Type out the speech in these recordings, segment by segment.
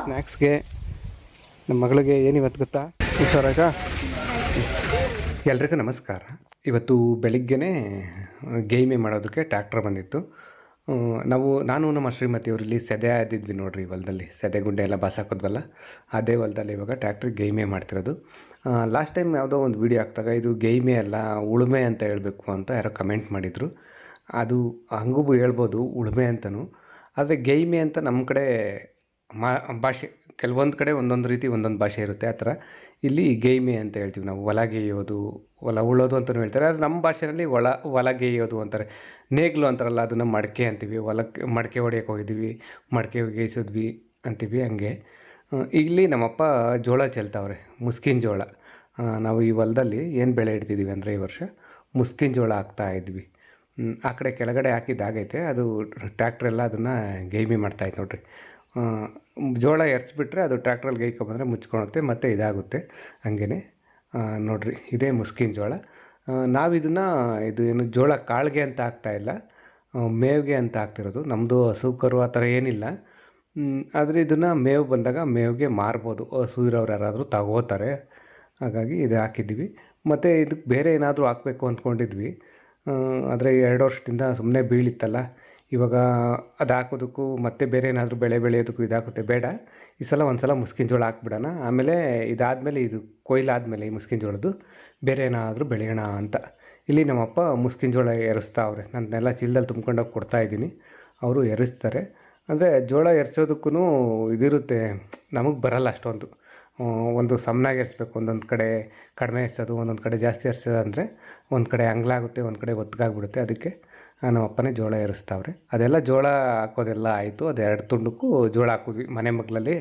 ಸ್ನ್ಯಾಕ್ಸ್ಗೆ ನಮ್ಮ ಮಗಳಿಗೆ ಏನಿವತ್ತು ಗೊತ್ತಾ ಹುಷಾರಾಗ. ಎಲ್ರಿಗೂ ನಮಸ್ಕಾರ. ಇವತ್ತು ಬೆಳಿಗ್ಗೆನೇ ಗೇಮೆ ಮಾಡೋದಕ್ಕೆ ಟ್ರ್ಯಾಕ್ಟರ್ ಬಂದಿತ್ತು. ನಾನು ನಮ್ಮ ಶ್ರೀಮತಿಯವರು ಇಲ್ಲಿ ಸೆದೆ ಆದಿದ್ವಿ ನೋಡ್ರಿ, ಹೊಲದಲ್ಲಿ ಸೆದೆ ಗುಡ್ಡೆ ಎಲ್ಲ ಬಾಸಾಕೋದ್ವಲ್ಲ, ಅದೇ ಹೊಲದಲ್ಲಿ ಇವಾಗ ಟ್ರ್ಯಾಕ್ಟ್ರಿಗೆ ಗೇಮೆ ಮಾಡ್ತಿರೋದು. ಲಾಸ್ಟ್ ಟೈಮ್ ಯಾವುದೋ ಒಂದು ವೀಡಿಯೋ ಹಾಕ್ದಾಗ ಇದು ಗೇಮೆ ಅಲ್ಲ ಉಳುಮೆ ಅಂತ ಹೇಳಬೇಕು ಅಂತ ಯಾರೋ ಕಮೆಂಟ್ ಮಾಡಿದರು. ಅದು ಹಂಗೂ ಹೇಳ್ಬೋದು ಉಳುಮೆ ಅಂತಲೂ, ಆದರೆ ಗೇಮೆ ಅಂತ ನಮ್ಮ ಕಡೆ ಭಾಷೆ ಕೆಲವೊಂದು ಕಡೆ ಒಂದೊಂದು ರೀತಿ ಒಂದೊಂದು ಭಾಷೆ ಇರುತ್ತೆ. ಆ ಥರ ಇಲ್ಲಿ ಗೇಮೆ ಅಂತ ಹೇಳ್ತೀವಿ ನಾವು. ಹೊಲ ಗೇಯೋದು, ಹೊಲ ಉಳೋದು ಅಂತಲೂ ಹೇಳ್ತಾರೆ. ಆದರೆ ನಮ್ಮ ಭಾಷೆಯಲ್ಲಿ ಹೊಲ ಗೇಯೋದು ಅಂತಾರೆ. ನೇಗ್ಲು ಅಂತಾರಲ್ಲ, ಅದನ್ನು ಮಡಕೆ ಅಂತೀವಿ. ಹೊಲಕ್ಕೆ ಮಡಕೆ ಹೊಡೆಯೋಕೆ ಹೋಗಿದ್ದೀವಿ, ಮಡಕೆ ಗೇಯಿಸಿದ್ವಿ ಅಂತೀವಿ. ಹಂಗೆ ಇಲ್ಲಿ ನಮ್ಮಪ್ಪ ಜೋಳ ಚೆಲ್ತಾವ್ರೆ, ಮುಸ್ಕಿನ ಜೋಳ. ನಾವು ಈ ಹೊಲದಲ್ಲಿ ಏನು ಬೆಳೆ ಇಡ್ತಿದ್ದೀವಿ ಅಂದರೆ ಈ ವರ್ಷ ಮುಸ್ಕಿನ ಜೋಳ ಹಾಕ್ತಾಯಿದ್ವಿ. ಆ ಕಡೆ ಕೆಳಗಡೆ ಹಾಕಿದ್ದಾಗೈತೆ, ಅದು ಟ್ರ್ಯಾಕ್ಟ್ರೆಲ್ಲ ಅದನ್ನು ಗೇಮೆ ಮಾಡ್ತಾಯಿತ್ತು ನೋಡ್ರಿ. ಜೋಳ ಎರ್ಸ್ಬಿಟ್ರೆ ಅದು ಟ್ರ್ಯಾಕ್ಟ್ರಲ್ಲಿ ಗೈಕೊಂಬಂದರೆ ಮುಚ್ಕೊಳುತ್ತೆ, ಮತ್ತು ಇದಾಗುತ್ತೆ. ಹಂಗೇ ನೋಡಿರಿ, ಇದೇ ಮುಸ್ಕಿನ ಜೋಳ. ನಾವಿದನ್ನು ಇದು ಏನು ಜೋಳ ಕಾಳಿಗೆ ಅಂತ ಹಾಕ್ತಾಯಿಲ್ಲ, ಮೇವಿಗೆ ಅಂತ ಹಾಕ್ತಿರೋದು. ನಮ್ಮದು ಹಸು ಕರು ಆ ಥರ ಏನಿಲ್ಲ. ಆದರೆ ಇದನ್ನು ಮೇವು ಬಂದಾಗ ಮೇವಿಗೆ ಮಾರ್ಬೋದು, ಹಸು ಇರೋರು ಯಾರಾದರೂ ತಗೋತಾರೆ. ಹಾಗಾಗಿ ಇದು ಹಾಕಿದ್ವಿ. ಮತ್ತು ಇದಕ್ಕೆ ಬೇರೆ ಏನಾದರೂ ಹಾಕಬೇಕು ಅಂದ್ಕೊಂಡಿದ್ವಿ, ಆದರೆ 2 ವರ್ಷದಿಂದ ಸುಮ್ಮನೆ ಬೀಳಿತ್ತಲ್ಲ. ಇವಾಗ ಅದು ಹಾಕೋದಕ್ಕೂ ಮತ್ತು ಬೇರೆ ಏನಾದರೂ ಬೆಳೆ ಬೆಳೆಯೋದಕ್ಕೂ ಇದಾಗುತ್ತೆ, ಬೇಡ ಈ ಸಲ ಒಂದು ಸಲ ಮುಸ್ಕಿನ ಜೋಳ ಹಾಕ್ಬಿಡೋಣ. ಆಮೇಲೆ ಇದಾದಮೇಲೆ, ಇದು ಕೊಯ್ಲಾದಮೇಲೆ ಈ ಮುಸ್ಕಿನ ಜೋಳದ್ದು ಬೇರೆ ಏನಾದರೂ ಬೆಳೆಯೋಣ ಅಂತ. ಇಲ್ಲಿ ನಮ್ಮಪ್ಪ ಮುಸ್ಕಿನ ಜೋಳ ಎರಿಸ್ತಾವ್ರೆ. ನನ್ನೆಲ್ಲ ಚೀಲದಲ್ಲಿ ತುಂಬ್ಕೊಂಡೋಗಿ ಕೊಡ್ತಾಯಿದ್ದೀನಿ, ಅವರು ಎರಿಸ್ತಾರೆ. ಅಂದರೆ ಜೋಳ ಎರ್ಸೋದಕ್ಕೂ ಇದಿರುತ್ತೆ, ನಮಗೆ ಬರಲ್ಲ ಅಷ್ಟೊಂದು. ಒಂದು ಸಮನಾಗಿ ಎರಿಸ್ಬೇಕು, ಒಂದೊಂದು ಕಡೆ ಕಡಿಮೆ ಎರ್ಸೋದು, ಒಂದೊಂದು ಕಡೆ ಜಾಸ್ತಿ ಎರ್ಸೋದು. ಅಂದರೆ ಒಂದು ಕಡೆ ಅಂಗ್ಲಾಗುತ್ತೆ, ಒಂದು ಕಡೆ ಒತ್ತಗಾಗ್ಬಿಡುತ್ತೆ. ಅದಕ್ಕೆ ನಮ್ಮ ಅಪ್ಪನೇ ಜೋಳ ಎರಿಸ್ತಾವ್ರೆ. ಅದೆಲ್ಲ ಜೋಳ ಹಾಕೋದೆಲ್ಲ ಆಯಿತು. ಅದು 2 ತುಂಡಕ್ಕೂ ಜೋಳ ಹಾಕಿದ್ವಿ. ಮನೆ ಮಗ್ಳಲ್ಲಿ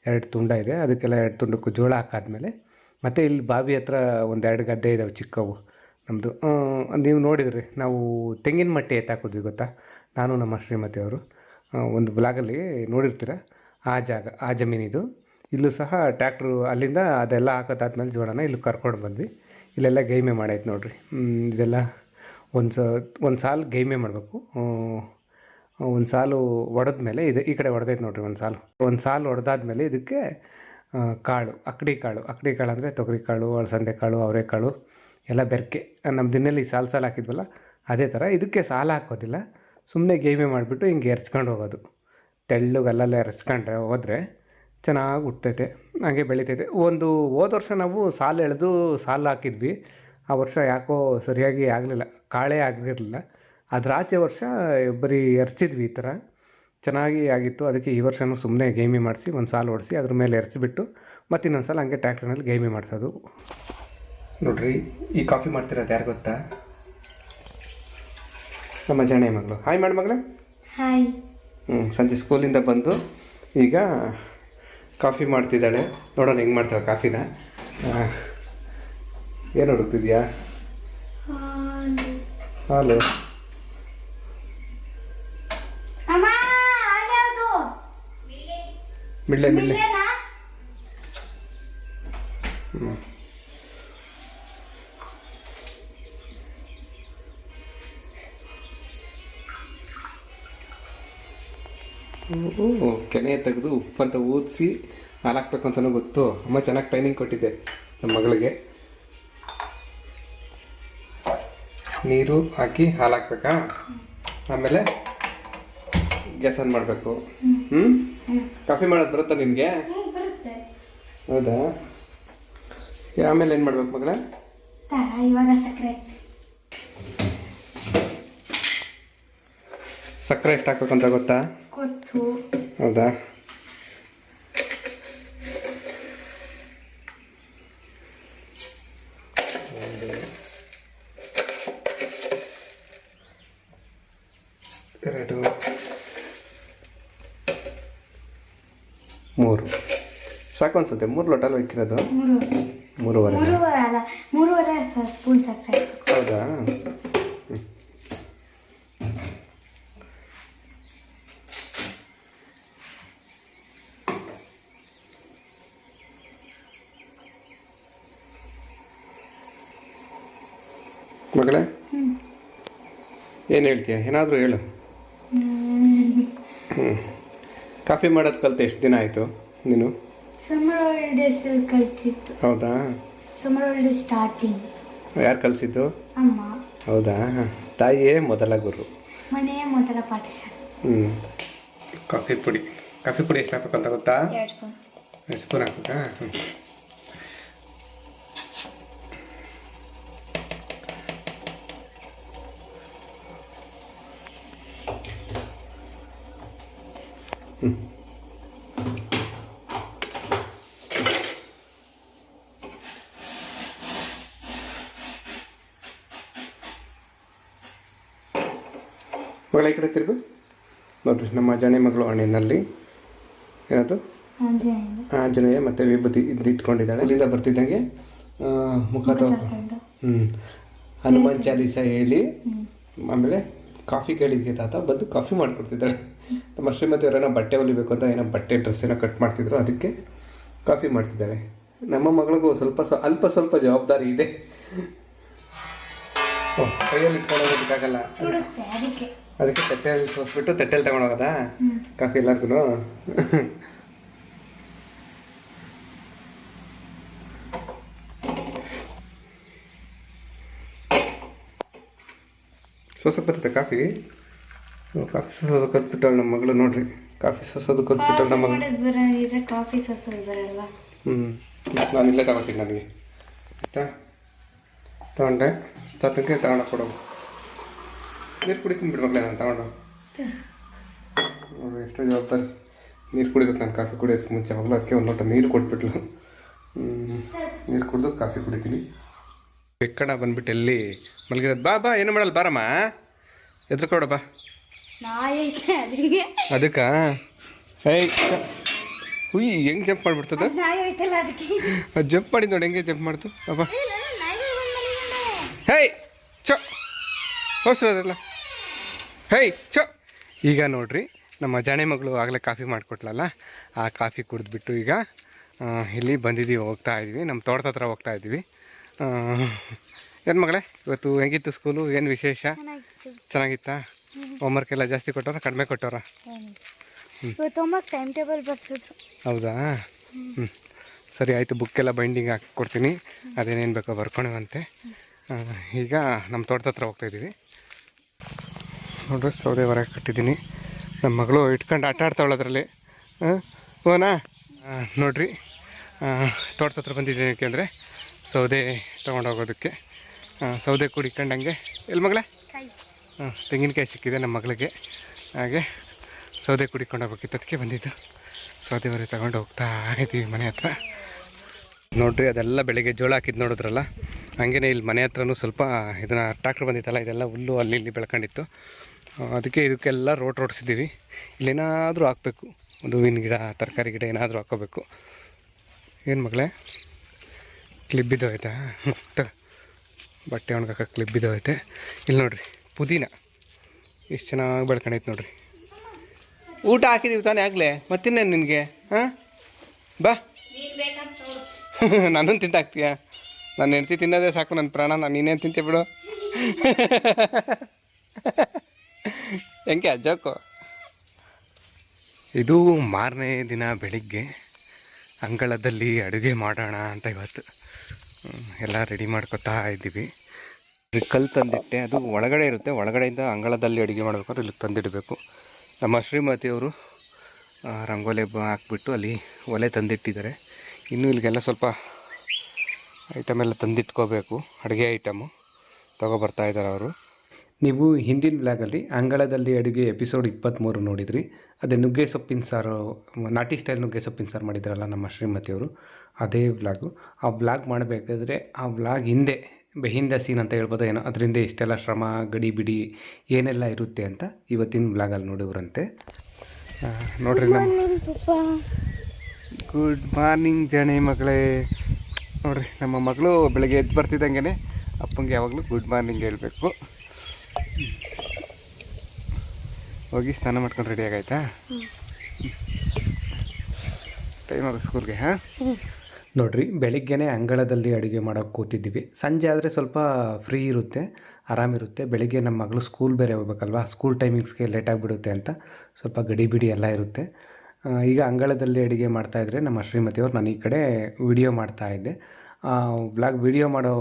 2 ತುಂಡ ಇದೆ, ಅದಕ್ಕೆಲ್ಲ 2 ತುಂಡಕ್ಕೂ ಜೋಳ ಹಾಕಾದ್ಮೇಲೆ ಮತ್ತು ಇಲ್ಲಿ ಬಾವಿ ಹತ್ರ 1-2 ಗದ್ದೆ ಇದ್ದಾವೆ ಚಿಕ್ಕವು ನಮ್ಮದು. ನೀವು ನೋಡಿದ್ರಿ, ನಾವು ತೆಂಗಿನ ಮಟ್ಟಿ ಎತ್ತಾಕಿದ್ವಿ ಗೊತ್ತಾ, ನಾನು ನಮ್ಮ ಶ್ರೀಮತಿಯವರು. ಒಂದು ಬ್ಲಾಗಲ್ಲಿ ನೋಡಿರ್ತೀರ, ಆ ಜಾಗ, ಆ ಜಮೀನಿದು. ಇಲ್ಲೂ ಸಹ ಟ್ರ್ಯಾಕ್ಟ್ರು ಅಲ್ಲಿಂದ ಅದೆಲ್ಲ ಹಾಕೋದಾದ್ಮೇಲೆ ಜೋಳನ ಇಲ್ಲಿ ಕರ್ಕೊಂಡು ಬಂದ್ವಿ. ಇಲ್ಲೆಲ್ಲ ಗೇಮೆ ಮಾಡೈತೆ ನೋಡಿರಿ. ಇದೆಲ್ಲ ಒಂದು ಸಾಲು ಗೇಮೆ ಮಾಡಬೇಕು. ಒಂದು ಸಾಲು ಹೊಡೆದ್ಮೇಲೆ ಇದು ಈ ಕಡೆ ಹೊಡೆದೈತೆ ನೋಡಿರಿ. ಒಂದು ಸಾಲು ಹೊಡೆದಾದ್ಮೇಲೆ ಇದಕ್ಕೆ ಕಾಳು, ಅಕ್ಕಡಿ ಕಾಳು ಅಂದರೆ ತೊಗರಿ ಕಾಳು, ಅಲಸಂದೆ ಕಾಳು, ಅವರೆಕಾಳು ಎಲ್ಲ ಬೆರಕೆ ನಮ್ಮ ದಿನಲ್ಲಿ ಸಾಲು ಹಾಕಿದ್ವಲ್ಲ ಅದೇ ಥರ. ಇದಕ್ಕೆ ಸಾಲು ಹಾಕೋದಿಲ್ಲ, ಸುಮ್ಮನೆ ಗೇಮೆ ಮಾಡಿಬಿಟ್ಟು ಹಿಂಗೆ ಎರ್ಚ್ಕೊಂಡು ಹೋಗೋದು. ತೆಳ್ಳಗಲ್ಲಲ್ಲೇ ಎರ್ಚ್ಕೊಂಡ್ರೆ ಹೋದರೆ ಚೆನ್ನಾಗಿ ಹುಟ್ಟೈತೆ, ಹಾಗೆ ಬೆಳಿತೈತೆ. ಹೋದ ವರ್ಷ ನಾವು ಸಾಲು ಎಳೆದು ಸಾಲು ಹಾಕಿದ್ವಿ. ಆ ವರ್ಷ ಯಾಕೋ ಸರಿಯಾಗಿ ಆಗಲಿಲ್ಲ, ಕಾಳೇ ಆಗಿರಲಿಲ್ಲ. ಅದರ ಆಚೆ ವರ್ಷ ಬರೀ ಎರ್ಚಿದ್ವಿ, ಈ ಥರ ಚೆನ್ನಾಗಿ ಆಗಿತ್ತು. ಅದಕ್ಕೆ ಈ ವರ್ಷವೂ ಸುಮ್ಮನೆ ಗೇಮೆ ಮಾಡಿಸಿ ಒಂದು ಸಾಲು ಹೊಡಿಸಿ ಅದ್ರ ಮೇಲೆ ಎರ್ಚಿಬಿಟ್ಟು ಮತ್ತು ಇನ್ನೊಂದು ಸಲ ಹಂಗೆ ಟ್ರ್ಯಾಕ್ಟರ್ನಲ್ಲಿ ಗೇಮೆ ಮಾಡಿಸೋದು. ನೋಡಿರಿ, ಈ ಕಾಫಿ ಮಾಡ್ತಿರೋದು ಯಾರು ಗೊತ್ತಾ? ನಮ್ಮ ಜಣೆ ಮಗಳು. ಹಾಯ್ ಮಾಡಿ ಮಗಳೇ. ಹಾಯ್. ಸಂಜೆ ಸ್ಕೂಲಿಂದ ಬಂದು ಈಗ ಕಾಫಿ ಮಾಡ್ತಿದ್ದಾಳೆ. ನೋಡೋಣ ಹೆಂಗೆ ಮಾಡ್ತಾಳೆ ಕಾಫಿನ. ಏನು ಹುಡುಕ್ತಿದ್ಯಾ? ಹಾಲು. ಮಿಳ್ಳೆ ಕೆನೆ ತೆಗೆದು ಉಪ್ಪಂತ ಊದಿಸಿ ಹಾಲು ಹಾಕ್ಬೇಕು ಅಂತಲೂ ಗೊತ್ತು. ಅಮ್ಮ ಚೆನ್ನಾಗಿ ಟ್ರೈನಿಂಗ್ ಕೊಟ್ಟಿದ್ದೆ ನಮ್ಮ ಮಗಳಿಗೆ. ನೀರು ಹಾಕಿ ಹಾಲು ಹಾಕ್ಬೇಕಾ, ಆಮೇಲೆ ಗ್ಯಾಸ್ ಆನ್ ಮಾಡಬೇಕು. ಕಾಫಿ ಮಾಡೋದು ಬರುತ್ತಾ ನಿನಗೆ? ಹೌದಾ? ಆಮೇಲೆ ಏನು ಮಾಡ್ಬೇಕು ಮಗಳೇ? ಸಕ್ಕರೆ ಎಷ್ಟು ಹಾಕ್ಬೇಕಂತ ಗೊತ್ತಾ? ಹೌದಾ? ಎರಡು, 3 ಸಾಕು ಅನ್ಸುತ್ತೆ. 3 ಲೋಟಲ್ಲಿ ಇಕ್ಕಿರೋದು. 3.5 ಸ್ಪೂನ್ ಸಕ್ಕರೆ. ಹೌದಾ? ಮಗಳೇ, ಏನು ಹೇಳ್ತೀಯ? ಏನಾದರೂ ಹೇಳು. ಕಾಫಿ ಮಾಡೋದು ಕಲಿತು ಎಷ್ಟು ದಿನ ಆಯಿತು? ನೀನು? ಸಮ್ಮರ್ ಹಾಲಿಡೇಸ್ ಕಲ್ತಿತ್ತು. ಹೌದಾ? ಸಮ್ಮರ್ ಹಾಲಿಡೇಸ್ ಸ್ಟಾರ್ಟಿಂಗ್ ಯಾರು ಕಲಿಸಿದ್ದು? ಅಮ್ಮ. ಹೌದಾ? ತಾಯಿಯೇ ಮೊದಲ ಗುರು. ಮನೆಯ ಮೊದಲ ಪಾಠಶಾಲೆ. ಕಾಫಿ ಪುಡಿ ಎಷ್ಟು ಹಾಕ್ಬೇಕಂತ ಗೊತ್ತಾ? 2 ಸ್ಪೂನ್. 2 ಸ್ಪೂನ್ ಹಾಕ್ಬೇಕಾ? ಮಗಳ ಈ ಕಡೆ ತಿರುಗು. ನೋಡ್ರಿ ನಮ್ಮ ಜಾಣೆ ಮಗಳು ಹಣ್ಣಿನಲ್ಲಿ ಏನದು ಆಂಜನೇಯ ಮತ್ತು ವಿಭೂತಿ ಇಟ್ಕೊಂಡಿದ್ದಾಳೆ. ಅಲ್ಲಿಂದ ಬರ್ತಿದ್ದಂಗೆ ಮುಖ ತೊಳ್ಕೊಂಡು ಹನುಮಾನ್ ಚಾಲೀಸ ಹೇಳಿ ಆಮೇಲೆ ಕಾಫಿ ಕೇಳಿದ್ಗೆ ತಾತ ಬಂದು ಕಾಫಿ ಮಾಡಿಕೊಡ್ತಿದ್ದಾಳೆ. ನಮ್ಮ ಶ್ರೀಮತಿ ಅವರೇನೋ ಬಟ್ಟೆ ಹೊಲಿಬೇಕು ಅಂತ ಏನೋ ಬಟ್ಟೆ ಡ್ರೆಸ್ ಏನೋ ಕಟ್ ಮಾಡ್ತಿದ್ರು, ಅದಕ್ಕೆ ಕಾಫಿ ಮಾಡ್ತಿದ್ದಾಳೆ. ನಮ್ಮ ಮಗಳಿಗೂ ಅಲ್ಪ ಸ್ವಲ್ಪ ಜವಾಬ್ದಾರಿ ಇದೆ. ಕೈಯಲ್ಲಿ ಇಟ್ಕೊಂಡು ಹೋಗೋದಕ್ಕಾಗಲ್ಲ, ಅದಕ್ಕೆ ತಟ್ಟೆಯಲ್ಲಿ ಸೋಸ್ಬಿಟ್ಟು ತಟ್ಟೆಯಲ್ಲಿ ತಗೊಂಡೋಗೋದಾ ಕಾಫಿ ಎಲ್ಲರಿಗೂ. ಸೋಸಕ್ಕೆ ಬರ್ತದೆ ಕಾಫಿ ಸೋಸೋದು ಕಲ್ತ್ಬಿಟ್ಟಾಳೆ ನಮ್ಮ ಮಗಳು. ನೋಡ್ರಿ, ಕಾಫಿ ಸೋಸೋದು ಕಲ್ತ್ಬಿಟ್ಟಾಳೆ ನಮ್ಮ ಮಗಳು. ಕಾಫಿ ಸೋಸೋದು ಬರಲ್ವಾ? ನಾನು ಇಲ್ಲೇ ತಗೋತೀನಿ, ನನಗೆ ಆಯಿತಾ? ತಗೊಂಡೆ ತತ್ತಕ್ಕೆ ತಗೊಂಡು ಕೊಡೋದು. ನೀರು ಕುಡಿತೀನಿ ಬಿಡ್ಬೇಕಲ್ಲ ನಾನು ತಗೊಂಡು. ಎಷ್ಟೋ ಜವಾಬ್ದಾರಿ. ನೀರು ಕುಡಿಬೇಕು ನಾನು ಕಾಫಿ ಕುಡಿಯೋದಕ್ಕೆ ಮುಂಚೆ. ಮಗಳು ಅದಕ್ಕೆ ಒಂದು ಲೋಟ ನೀರು ಕೊಟ್ಬಿಟ್ಲು. ನೀರು ಕುಡಿದು ಕಾಫಿ ಕುಡಿತೀನಿ. ಬೆಕ್ಕಡ ಬಂದ್ಬಿಟ್ಟು ಎಲ್ಲಿ ಮಲಗಿರೋದು? ಬಾ ಬಾ, ಏನು ಮಾಡಲ್ಲ, ಬಾರಮ್ಮ, ಎದ್ರುಕೊಡ ಬಾ. ಅದಕ್ಕೆ ಹುಯ್ ಹೆಂಗೆ ಜಂಪ್ ಮಾಡಿಬಿಡ್ತದ? ಅದು ಜಂಪ್ ಮಾಡಿದ್ ನೋಡಿ, ಹೆಂಗೆ ಜಂಪ್ ಮಾಡ್ತು ಅಬ್ಬಾ. ಹೇಯ್ ಚೋ ಹೊಸದಲ್ಲ, ಹೇಯ್ ಚೋ. ಈಗ ನೋಡ್ರಿ, ನಮ್ಮ ಜಾಣೆ ಮಗಳು ಆಗಲೇ ಕಾಫಿ ಮಾಡಿಕೊಟ್ಲಲ್ಲ, ಆ ಕಾಫಿ ಕುಡಿದ್ಬಿಟ್ಟು ಈಗ ಇಲ್ಲಿ ಬಂದಿದ್ದೀವಿ, ಹೋಗ್ತಾ ಇದ್ದೀವಿ, ನಮ್ಮ ತೋಟದ ಹತ್ರ ಹೋಗ್ತಾ ಇದ್ದೀವಿ. ಏನು ಮಗಳೇ, ಇವತ್ತು ಹೆಂಗಿತ್ತು ಸ್ಕೂಲು? ಏನು ವಿಶೇಷ? ಚೆನ್ನಾಗಿತ್ತಾ? ಹೋಮ್ವರ್ಕ್ ಎಲ್ಲ ಜಾಸ್ತಿ ಕೊಟ್ಟವ್ರ ಕಡಿಮೆ ಕೊಟ್ಟವ್ರ? Time table ಬರ್ಸಿದ್ರು. ಹೌದಾ? ಸರಿ ಆಯಿತು, ಬುಕ್ಕೆಲ್ಲ ಬೈಂಡಿಂಗ್ ಹಾಕಿ ಕೊಡ್ತೀನಿ, ಅದೇನೇನು ಬೇಕೋ ಬರ್ಕೊಳುವಂತೆ. ಈಗ ನಮ್ಮ ತೋಟದ ಹತ್ರ ಹೋಗ್ತಾಯಿದ್ದೀವಿ. ನೋಡ್ರಿ, ಸೌದೆ ಹೊರಗೆ ಕಟ್ಟಿದ್ದೀನಿ. ನಮ್ಮ ಮಗಳು ಇಟ್ಕೊಂಡು ಆಟ ಆಡ್ತಾವಳ ಅದರಲ್ಲಿ. ಓನಾ? ನೋಡ್ರಿ, ತೋಟದ ಹತ್ರ ಬಂದಿದ್ದೀನಿ ಯಾಕೆಂದರೆ ಸೌದೆ ತೊಗೊಂಡೋಗೋದಕ್ಕೆ. ಸೌದೆ ಕುಡಿಕೊಂಡಂಗೆ ಎಲ್ಲಿ ಮಗಳೇ? ತೆಂಗಿನಕಾಯಿ ಸಿಕ್ಕಿದೆ ನಮ್ಮ ಮಗಳಿಗೆ, ಹಾಗೆ ಸೌದೆ ಕುಡಿಕೊಂಡು ಹೋಗ್ಬೇಕಿತ್ತು, ಅದಕ್ಕೆ ಬಂದಿದ್ದು. ಸೌದೆ ಹೊರೆ ತಗೊಂಡು ಹೋಗ್ತಾ ಇದ್ದೀವಿ ಮನೆ ಹತ್ರ. ನೋಡ್ರಿ, ಅದೆಲ್ಲ ಬೆಳಿಗ್ಗೆ ಜೋಳ ಹಾಕಿದ್ದು ನೋಡಿದ್ರಲ್ಲ, ಹಾಗೇ ಇಲ್ಲಿ ಮನೆ ಹತ್ರನೂ ಸ್ವಲ್ಪ ಇದನ್ನು ಟ್ರಾಕ್ಟ್ರ್ ಬಂದಿತ್ತಲ್ಲ, ಇದೆಲ್ಲ ಹುಲ್ಲು ಅಲ್ಲಿ ಇಲ್ಲಿ ಬೆಳ್ಕೊಂಡಿತ್ತು, ಅದಕ್ಕೆ ಇದಕ್ಕೆಲ್ಲ ರೋಟ್ ರೋಡ್ಸಿದ್ದೀವಿ. ಇಲ್ಲೇನಾದರೂ ಹಾಕಬೇಕು, ಒಂದು ಹೂವಿನ ಗಿಡ, ತರಕಾರಿ ಗಿಡ ಏನಾದರೂ ಹಾಕೋಬೇಕು. ಏನು ಮಗಳೇ, ಕ್ಲಿಪ್ ಬಿದ್ದೋಯ್ತಾ? ಬಟ್ಟೆ ಒಣಗಕ್ಕೆ ಕ್ಲಿಪ್ ಬಿದ್ದೋಯ್ತೆ. ಇಲ್ಲಿ ನೋಡಿರಿ, ಪುದೀನ ಎಷ್ಟು ಚೆನ್ನಾಗಿ ಬೆಳ್ಕೊಂಡೈತೆ ನೋಡಿರಿ. ಊಟ ಹಾಕಿದ್ದೀವಿ ತಾನೇ ಆಗಲೇ, ಮತ್ತಿನ್ನೇನು ನಿನಗೆ? ಹಾಂ ಬಾ. ನನ್ನನ್ನು ತಿಂತಾಕ್ತೀಯ? ನನ್ನ ಹೆಂಡ್ತಿ ತಿನ್ನೋದೇ ಸಾಕು ನನ್ನ ಪ್ರಾಣ, ನಾನು ನೀನೇನು ತಿಂತೆ ಬಿಡು. ಹೆಂಗೆ ಅಜ್ಜಕ್ಕೋ. ಇದು ಮಾರನೇ ದಿನ ಬೆಳಿಗ್ಗೆ ಅಂಗಳದಲ್ಲಿ ಅಡುಗೆ ಮಾಡೋಣ ಅಂತ ಇವತ್ತು ಎಲ್ಲ ರೆಡಿ ಮಾಡ್ಕೊತಾ ಇದ್ದೀವಿ. ಕಲ್ಲು ತಂದಿಟ್ಟೆ, ಅದು ಒಳಗಡೆ ಇರುತ್ತೆ, ಒಳಗಡೆಯಿಂದ ಅಂಗಳದಲ್ಲಿ ಅಡುಗೆ ಮಾಡ್ಬೇಕಾದ್ರೆ ಇಲ್ಲಿ ತಂದಿಡಬೇಕು. ನಮ್ಮ ಶ್ರೀಮತಿಯವರು ರಂಗೋಲಿ ಹಾಕ್ಬಿಟ್ಟು ಅಲ್ಲಿ ಒಲೆ ತಂದಿಟ್ಟಿದ್ದಾರೆ. ಇನ್ನೂ ಇಲ್ಲಿಗೆಲ್ಲ ಸ್ವಲ್ಪ ಐಟಮ್ ಎಲ್ಲ ತಂದಿಟ್ಕೋಬೇಕು, ಅಡುಗೆ ಐಟಮು ತೊಗೊಬರ್ತಾ ಇದ್ದಾರೆ ಅವರು. ನೀವು ಹಿಂದಿನ ಬ್ಲಾಗಲ್ಲಿ ಅಂಗಳದಲ್ಲಿ ಅಡುಗೆ ಎಪಿಸೋಡ್ 23 ನೋಡಿದ್ರಿ. ಅದೇ ನುಗ್ಗೆ ಸೊಪ್ಪಿನ ಸಾರು, ನಾಟಿ ಸ್ಟೈಲ್ ನುಗ್ಗೆ ಸೊಪ್ಪಿನ ಸಾರು ಮಾಡಿದ್ರಲ್ಲ ನಮ್ಮ ಶ್ರೀಮತಿಯವರು, ಅದೇ ವ್ಲಾಗು. ಆ ವ್ಲಾಗ್ ಮಾಡಬೇಕಾದ್ರೆ ಆ ವ್ಲಾಗ್ ಹಿಂದೆ ಬೆಹಿಂದ ಸೀನ್ ಅಂತ ಹೇಳ್ಬೋದು ಏನೋ, ಅದರಿಂದ ಇಷ್ಟೆಲ್ಲ ಶ್ರಮ, ಗಡಿ ಬಿಡಿ ಏನೆಲ್ಲ ಇರುತ್ತೆ ಅಂತ ಇವತ್ತಿನ ವ್ಲಾಗಲ್ಲಿ ನೋಡಿವ್ರಂತೆ. ನೋಡ್ರಿ, ಗುಡ್ ಮಾರ್ನಿಂಗ್ ಜಾಣೆ ಮಗಳೇ. ನೋಡಿರಿ, ನಮ್ಮ ಮಗಳು ಬೆಳಗ್ಗೆ ಎದ್ದು ಬರ್ತಿದ್ದಂಗೆ ಅಪ್ಪಂಗೆ ಯಾವಾಗಲೂ ಗುಡ್ ಮಾರ್ನಿಂಗ್ ಹೇಳಬೇಕು. ಹೋಗಿ ಸ್ನಾನ ಮಾಡ್ಕೊಂಡು ರೆಡಿ ಆಗಾಯ್ತಾ? ಟೈಮ್ ಆಗ ಸ್ಕೂಲ್ಗೆ. ಹಾಂ ನೋಡಿರಿ, ಬೆಳಿಗ್ಗೆನೇ ಅಂಗಳದಲ್ಲಿ ಅಡುಗೆ ಮಾಡೋಕ್ಕೆ ಕೂತಿದ್ದೀವಿ. ಸಂಜೆ ಆದರೆ ಸ್ವಲ್ಪ ಫ್ರೀ ಇರುತ್ತೆ, ಆರಾಮಿರುತ್ತೆ. ಬೆಳಿಗ್ಗೆ ನಮ್ಮ ಮಗಳು ಸ್ಕೂಲ್ ಬೇರೆ ಹೋಗ್ಬೇಕಲ್ವ, ಸ್ಕೂಲ್ ಟೈಮಿಂಗ್ಸ್ಗೆ ಲೇಟಾಗಿಬಿಡುತ್ತೆ ಅಂತ ಸ್ವಲ್ಪ ಗಡಿ ಬಿಡಿ ಎಲ್ಲ ಇರುತ್ತೆ. ಈಗ ಅಂಗಳದಲ್ಲಿ ಅಡುಗೆ ಮಾಡ್ತಾಯಿದ್ರೆ ನಮ್ಮ ಶ್ರೀಮತಿಯವ್ರು ನಾನು ಈ ಕಡೆ ವಿಡಿಯೋ ಮಾಡ್ತಾಯಿದ್ದೆ. ವ್ಲಾಗ್ ವಿಡಿಯೋ ಮಾಡೋ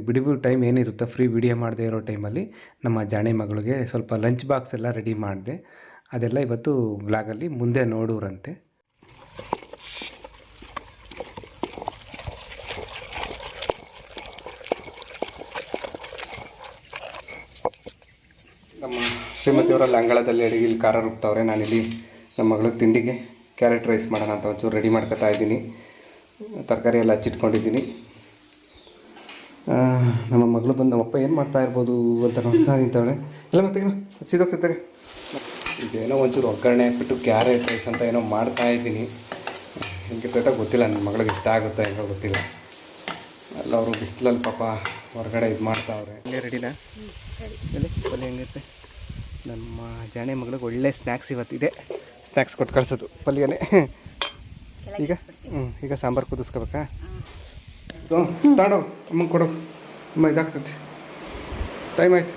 ಬಿಡುವು ಟೈಮ್ ಏನಿರುತ್ತೋ ಫ್ರೀ ವಿಡಿಯೋ ಮಾಡದೇ ಇರೋ ಟೈಮಲ್ಲಿ ನಮ್ಮ ಜಾಣೆ ಮಗಳಿಗೆ ಸ್ವಲ್ಪ ಲಂಚ್ ಬಾಕ್ಸ್ ಎಲ್ಲ ರೆಡಿ ಮಾಡಿದೆ. ಅದೆಲ್ಲ ಇವತ್ತು ವ್ಲಾಗಲ್ಲಿ ಮುಂದೆ ನೋಡೋರಂತೆ. ನಮ್ಮ ಶ್ರೀಮತಿಯವರಲ್ಲಿ ಅಂಗಳದಲ್ಲಿ ಅಡುಗೆಲಿ ಖಾರ ರುಬ್ತವ್ರೆ. ನಾನಿಲ್ಲಿ ನಮ್ಮ ಮಗಳಿಗೆ ತಿಂಡಿಗೆ ಕ್ಯಾರೆಟ್ ರೈಸ್ ಮಾಡೋಣ ಅಂತ ಒಂಚೂರು ರೆಡಿ ಮಾಡ್ಕೊತಾ ಇದ್ದೀನಿ. ತರಕಾರಿ ಎಲ್ಲ ಹಚ್ಚಿಟ್ಕೊಂಡಿದ್ದೀನಿ. ನಮ್ಮ ಮಗಳು ಬಂದು ನಮ್ಮಪ್ಪ ಏನು ಮಾಡ್ತಾ ಇರ್ಬೋದು ಅಂತ ನೋಡ್ತಾ ನಿಂತವಳೆ. ಎಲ್ಲ ಮತ್ತೆ ಸೀದೋಗ್ತಿದ್ದಾಗ ಇದೇನೋ ಒಂಚೂರು ಒಗ್ಗರಣೆ ಹಾಕ್ಬಿಟ್ಟು ಕ್ಯಾರೆಟ್ ರೈಸ್ ಅಂತ ಏನೋ ಮಾಡ್ತಾ ಇದ್ದೀನಿ. ಹಿಂಗೆ ಗೊತ್ತಿಲ್ಲ, ನನ್ನ ಮಗಳಿಗೆ ಇಷ್ಟ ಆಗುತ್ತಾ ಹೆಂಗೋ ಗೊತ್ತಿಲ್ಲ. ಅಲ್ಲ ಅವರು ಬಿಸಿಲಲ್ಲಿ ಪಾಪ ಹೊರಗಡೆ ಇದು ಮಾಡ್ತಾವ್ರೆ. ಹಂಗೆ ರೆಡಿನಾ? ಪಲ್ಯ ಹೆಂಗಿರುತ್ತೆ? ನಮ್ಮ ಜಾಣೆ ಮಗಳಿಗೆ ಒಳ್ಳೆ ಸ್ನ್ಯಾಕ್ಸ್ ಇವತ್ತಿದೆ. ಸ್ನ್ಯಾಕ್ಸ್ ಕೊಟ್ಟು ಕಳ್ಸೋದು ಪಲ್ಯನೇ. ಈಗ ಸಾಂಬಾರು ಕುದಿಸ್ಕೋಬೇಕಾ? ತಾಡೋ ಅಮ್ಮಂಗೆ ಕೊಡೋ, ಅಮ್ಮ ಇದಾಗ್ತದೆ, ಟೈಮ್ ಆಯ್ತು.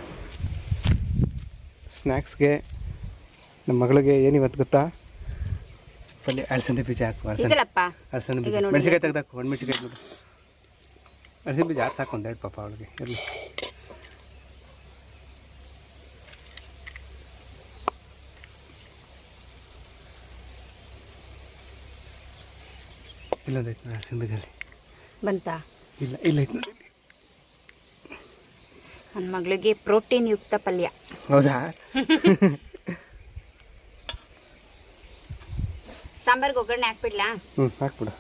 ಸ್ನ್ಯಾಕ್ಸ್ಗೆ ನಮ್ಮ ಮಗಳಿಗೆ ಏನಿವತ್ತು ಗೊತ್ತಾ? ಪಲ್ಯ ಅಳಸಂದೆ ಬೀಜ ಹಾಕು. ಅಳಸಂದೆ ಬೀಜ ಮೆಣಸಿಕಾಯಿ ತೆಗ್ದಾಕು. ಒಂದು ಮೆಣಸಿಕಾಯಿ ಬಿಡು. ಅಳಸಂದೆ ಬೀಜ ಹಾಕಿ ಸಾಕು ಒಂದೆರಡು ಪಾಪ ಅವಳಿಗೆ ಇರಲಿ. ಇಲ್ಲೊಂದೈತೆ ಅಳಸಂದೆ ಬೀಜಲ್ಲಿ ಬಂತಾ? ಇಲ್ಲ ಇಲ್ಲ ಐತೆ ನೋಡಿ. ನನ್ನ ಮಗಳಿಗೆ ಪ್ರೋಟೀನ್ ಯುಕ್ತ ಪಲ್ಯ. ಹೌದಾ? ಸಾಂಬಾರ್ಗೆ ಒಗ್ಗರಣೆ ಹಾಕ್ಬಿಡ್ಲಾ? ಹಾಕ್ಬಿಡು.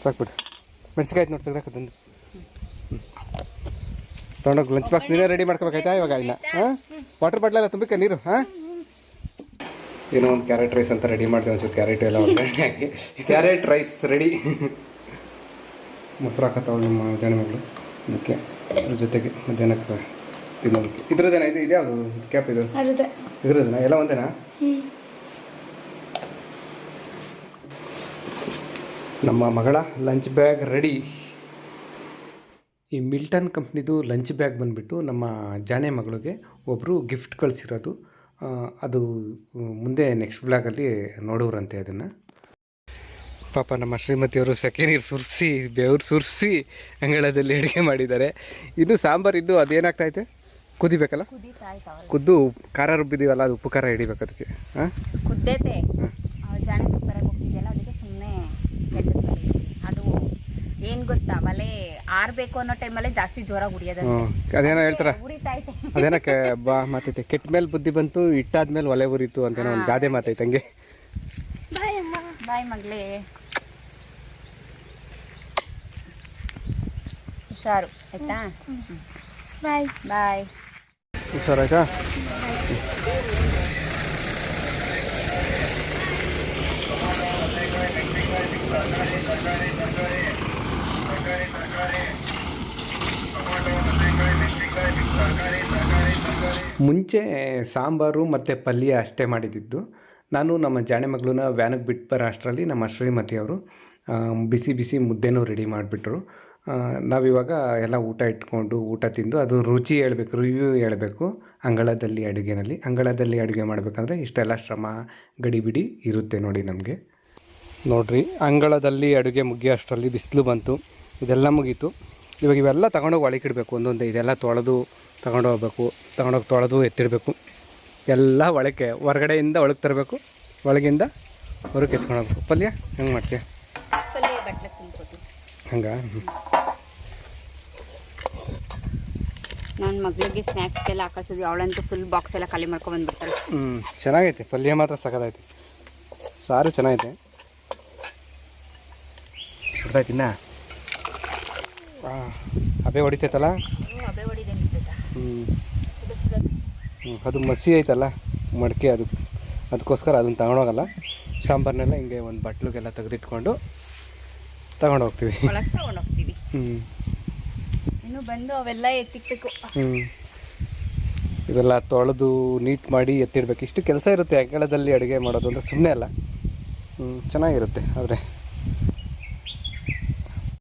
ಸಾಕ್ಬಿಡು. ಮೆಣಸಿಕಾಯ್ತು ನೋಡಿ ತೆಗ್ದಾಕತ್ತಂದು. ತೊಗೊಂಡೋಗಿ ಲಂಚ್ ಬಾಕ್ಸ್ ನೀರೇ ರೆಡಿ ಮಾಡ್ಕೋಬೇಕಾಯ್ತಾ ಇವಾಗ? ಇಲ್ಲ ವಾಟರ್ ಬಾಟ್ಲೆಲ್ಲ ತುಂಬಕ್ಕೆ ನೀರು. ಏನೋ ಒಂದು ಕ್ಯಾರೆಟ್ ರೈಸ್ ಅಂತ ರೆಡಿ ಮಾಡಿದೆ. ಒಂಚೂರು ಕ್ಯಾರೆಟ್ ಎಲ್ಲ ಒಗ್ಗರಣೆ ಹಾಕಿ ಕ್ಯಾರೆಟ್ ರೈಸ್ ರೆಡಿ. ಮೊಸರು ಹಾಕತ್ತವಳು ನಿಮ್ಮ ಜಾಣೆ ಮಗಳು. ಅದಕ್ಕೆ ಅದ್ರ ಜೊತೆಗೆ ಮಧ್ಯಾಹ್ನಕ್ಕೆ ತಿನ್ನೋದಕ್ಕೆ. ಇದ್ರದ್ದೇನಾ? ಇದು ಯಾವುದು ಕ್ಯಾಪ್? ಇದು ಇದ್ರದ್ದೇನಾ? ಎಲ್ಲ ಒಂದೇನಾ? ನಮ್ಮ ಮಗಳ ಲಂಚ್ ಬ್ಯಾಗ್ ರೆಡಿ. ಈ ಮಿಲ್ಟನ್ ಕಂಪ್ನಿದು ಲಂಚ್ ಬ್ಯಾಗ್ ಬಂದುಬಿಟ್ಟು ನಮ್ಮ ಜಾಣೆ ಮಗಳಿಗೆ ಒಬ್ಬರು ಗಿಫ್ಟ್ ಕಳಿಸಿರೋದು. ಅದು ಮುಂದೆ ನೆಕ್ಸ್ಟ್ ಬ್ಲಾಗಲ್ಲಿ ನೋಡೋರಂತೆ ಅದನ್ನು. ಪಾಪ ನಮ್ಮ ಶ್ರೀಮತಿಯವರು ಸೆಕೆ ನೀರು ಸುರಿಸಿ ಬೆವರು ಸುರಿಸಿ ಅಂಗಳದಲ್ಲಿ ಅಡುಗೆ ಮಾಡಿದ್ದಾರೆ. ಇನ್ನು ಸಾಂಬಾರು ಇದ್ದು ಅದೇನಾಗ್ತೈತೆ? ಕುದಿಬೇಕಲ್ಲ? ಕುದ್ದು ಖಾರ ರುಬ್ಬಿದ್ದೀವಲ್ಲ, ಅದು ಉಪ್ಪು ಖಾರ ಹಿಡಿಬೇಕು ಅದಕ್ಕೆ. ಕುದ್ದೈತೆ. ಜಾಣೆ ಬರಕ್ಕೆ ಹೋಗ್ತಿದೆಯಲ್ಲ, ಅದಕ್ಕೆ ಸುಮ್ಮನೆ ಅದು ಏನು ಗೊತ್ತಾ, ಒಲೆ ಆರಬೇಕು ಅನ್ನೋ ಟೈಮಲ್ಲೇ ಜಾಸ್ತಿ ಜೋರಾಗಿ ಉರಿಯೋದು. ಅದೇನೋ ಹೇಳ್ತಾರ, ಉರಿತೈತೆ. ಅದೇನಕ್ಕೆ ಮಾತೈತೆ, ಕೆಟ್ಟ ಮೇಲೆ ಬುದ್ಧಿ ಬಂತು, ಇಟ್ಟಾದ್ಮೇಲೆ ಒಲೆ ಉರಿತು ಅಂತೇನೋ ಒಂದು ಗಾದೆ ಮಾತೈತೆ. ಹಂಗೆ ಬಾಯ್ ಮಗಳೇ, ಹುಷಾರು ಆಯ್ತಾ? ಬಾಯ್ ಬಾಯ್. ಹುಷಾರಾಯ್ತಾ? ಮುಂಚೆ ಸಾಂಬಾರು ಮತ್ತು ಪಲ್ಯ ಅಷ್ಟೇ ಮಾಡಿದ್ದು. ನಾನು ನಮ್ಮ ಜಾಣೆ ಮಗಳನ್ನ ವ್ಯಾನಿಗೆ ಬಿಟ್ಟು ಬರೋ ಅಷ್ಟರಲ್ಲಿ ನಮ್ಮ ಶ್ರೀಮತಿಯವರು ಬಿಸಿ ಬಿಸಿ ಮುದ್ದೆನೂ ರೆಡಿ ಮಾಡಿಬಿಟ್ರು. ನಾವಿವಾಗ ಎಲ್ಲ ಊಟ ಇಟ್ಕೊಂಡು ಊಟ ತಿಂದು ಅದು ರುಚಿ ಹೇಳ್ಬೇಕು, ರಿವ್ಯೂ ಹೇಳಬೇಕು. ಅಂಗಳದಲ್ಲಿ ಅಡುಗೆ ಮಾಡಬೇಕಂದ್ರೆ ಇಷ್ಟೆಲ್ಲ ಶ್ರಮ ಗಡಿಬಿಡಿ ಇರುತ್ತೆ ನೋಡಿ ನಮಗೆ. ನೋಡಿರಿ, ಅಂಗಳದಲ್ಲಿ ಅಡುಗೆ ಮುಗಿಯೋ ಅಷ್ಟರಲ್ಲಿ ಬಿಸಿಲು ಬಂತು. ಇದೆಲ್ಲ ಮುಗೀತು. ಇವಾಗ ಇವೆಲ್ಲ ತಗೊಂಡೋಗಿ ಒಳಗಿಡಬೇಕು. ಒಂದೊಂದೇ ಇದೆಲ್ಲ ತೊಳೆದು ತಗೊಂಡೋಗ್ಬೇಕು. ತಗೊಂಡೋಗಿ ತೊಳೆದು ಎತ್ತಿಡಬೇಕು. ಎಲ್ಲ ಒಳಕ್ಕೆ, ಹೊರಗಡೆಯಿಂದ ಒಳಗೆ ತರಬೇಕು, ಒಳಗಿಂದ ಹೊರಗೆ ಎತ್ಕೊಂಡು ಹೋಗ್ಬೇಕು. ಪಲ್ಯ ಹೆಂಗೆ ಮಾಡ್ತೀಯ? ಹಂಗೆ ನನ್ನ ಮಗಳಿಗೆ ಸ್ನ್ಯಾಕ್ಸ್ಗೆಲ್ಲ ಹಾಕಿಸಿದ್ವಿ. ಅವಳಂತೂ ಫುಲ್ ಬಾಕ್ಸ್ ಎಲ್ಲ ಖಾಲಿ ಮಾಡ್ಕೊಂಡು ಬಂದ್ಬಿಡ್ತಾಳೆ. ಚೆನ್ನಾಗೈತೆ. ಪಲ್ಯ ಮಾತ್ರ ಸಖತ್ತೈತೆ. ಸಾರು ಚೆನ್ನಾಗೈತೆ. ಸುಡ್ತಾಯ್ತಿನ್ನ ಅಬೆ ಹೊಡಿತೈತಲ್ಲ? ಅದು ಮಸಿ ಐತಲ್ಲ ಮಡಿಕೆ, ಅದಕ್ಕೋಸ್ಕರ ಅದನ್ನು ತಗೊಂಡೋಗಲ್ಲ. ಸಾಂಬಾರನ್ನೆಲ್ಲ ಹಿಂಗೆ ಒಂದು ಬಟ್ಲಿಗೆಲ್ಲ ತೆಗೆದಿಟ್ಕೊಂಡು ತಗೊಂಡೋಗ್ತೀವಿ. ಇನ್ನು ಬಂದು ಅವೆಲ್ಲ ಎತ್ತಿಕ್ಬೇಕು. ಇವೆಲ್ಲ ತೊಳೆದು ನೀಟ್ ಮಾಡಿ ಎತ್ತಿಡ್ಬೇಕು. ಇಷ್ಟು ಕೆಲಸ ಇರುತ್ತೆ ಅಂಗಳದಲ್ಲಿ ಅಡುಗೆ ಮಾಡೋದು ಅಂದರೆ, ಸುಮ್ಮನೆ ಅಲ್ಲ. ಚೆನ್ನಾಗಿರುತ್ತೆ. ಆದರೆ